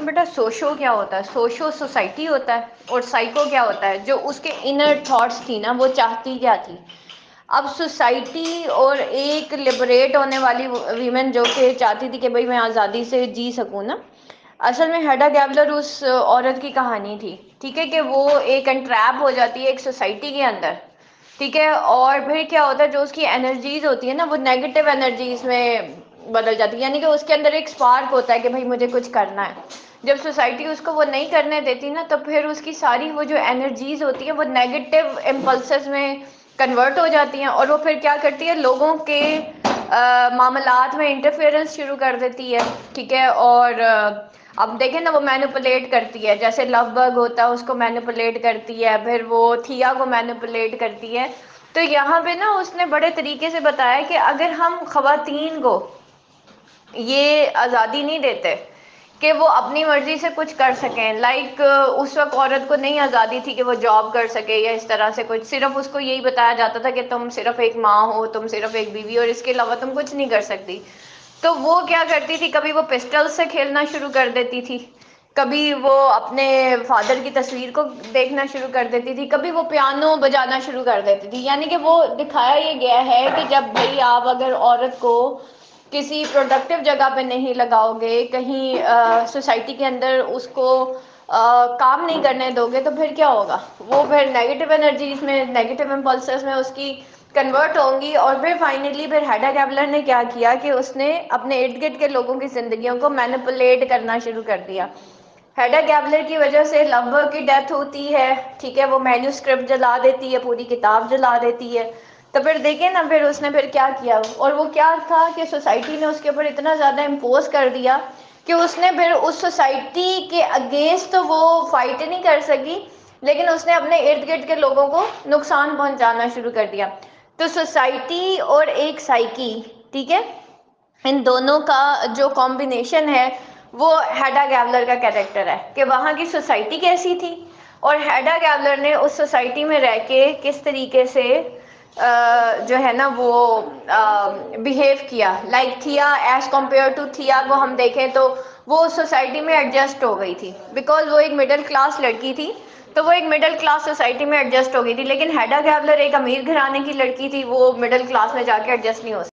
बेटा सोशो क्या होता है? सोशो सोसाइटी होता है, और साइको क्या होता है? जो उसके इनर थॉट्स थी ना, वो चाहती क्या थी? अब सोसाइटी और एक लिबरेट होने वाली वीमेन जो कि चाहती थी कि भाई मैं आज़ादी से जी सकूं ना। असल में हेडा गैबलर उस औरत की कहानी थी, ठीक है, कि वो एक एंट्रैप हो जाती है एक सोसाइटी के अंदर, ठीक है। और फिर क्या होता है, जो उसकी एनर्जीज होती है ना, वो नेगेटिव एनर्जीज में बदल जाती है। यानी कि उसके अंदर एक स्पार्क होता है कि भाई मुझे कुछ करना है। जब सोसाइटी उसको वो नहीं करने देती ना, तो फिर उसकी सारी वो जो एनर्जीज होती है वो नेगेटिव इम्पल्सेस में कन्वर्ट हो जाती हैं, और वो फिर क्या करती है, लोगों के मामलात में इंटरफेरेंस शुरू कर देती है, ठीक है। और अब देखें ना, वो मैनिपुलेट करती है, जैसे लव बग होता है उसको मैनिपुलेट करती है, फिर वो थिया को मैनिपुलेट करती है। तो यहाँ पे ना उसने बड़े तरीके से बताया कि अगर हम खवातीन को ये आज़ादी नहीं देते कि वो अपनी मर्जी से कुछ कर सकें, लाइक उस वक्त औरत को नहीं आज़ादी थी कि वो जॉब कर सके या इस तरह से कुछ, सिर्फ उसको यही बताया जाता था कि तुम सिर्फ एक माँ हो, तुम सिर्फ एक बीवी, और इसके अलावा तुम कुछ नहीं कर सकती। तो वो क्या करती थी, कभी वो पिस्टल से खेलना शुरू कर देती थी, कभी वो अपने फादर की तस्वीर को देखना शुरू कर देती थी, कभी वो पियानो बजाना शुरू कर देती थी। यानी कि वो दिखाया ये गया है कि जब भाई आप अगर औरत को किसी प्रोडक्टिव जगह पे नहीं लगाओगे, कहीं सोसाइटी के अंदर उसको काम नहीं करने दोगे, तो फिर क्या होगा? वो फिर नेगेटिव एनर्जीज में, नेगेटिव इम्पल्सेस में उसकी कन्वर्ट होंगी। और फिर फाइनली फिर हेडा गैबलर ने क्या किया कि उसने अपने इर्द गिर्द के लोगों की जिंदगियों को मैनिपुलेट करना शुरू कर दिया। हेडा गैबलर की वजह से लवबर्ग की डेथ होती है, ठीक है, वो मैन्यूस्क्रिप्ट जला देती है, पूरी किताब जला देती है। तो फिर देखें ना, फिर उसने फिर क्या किया, और वो क्या था कि सोसाइटी ने उसके ऊपर इतना ज़्यादा इम्पोज कर दिया कि उसने फिर उस सोसाइटी के अगेंस्ट तो वो फाइट नहीं कर सकी, लेकिन उसने अपने इर्द गिर्द के लोगों को नुकसान पहुंचाना शुरू कर दिया। तो सोसाइटी और एक साइकी, ठीक है, इन दोनों का जो कॉम्बिनेशन है वो हेडा गैबलर का कैरेक्टर है कि वहाँ की सोसाइटी कैसी थी, और हेडा गैबलर ने उस सोसाइटी में रह के किस तरीके से जो है ना वो बिहेव किया। लाइक थिया, एज कम्पेयर टू थिया को हम देखें तो वो सोसाइटी में एडजस्ट हो गई थी, बिकॉज वो एक मिडिल क्लास लड़की थी, तो वो एक मिडिल क्लास सोसाइटी में एडजस्ट हो गई थी। लेकिन हेडा गैबलर एक अमीर घराने की लड़की थी, वो मिडिल क्लास में जाके एडजस्ट नहीं हो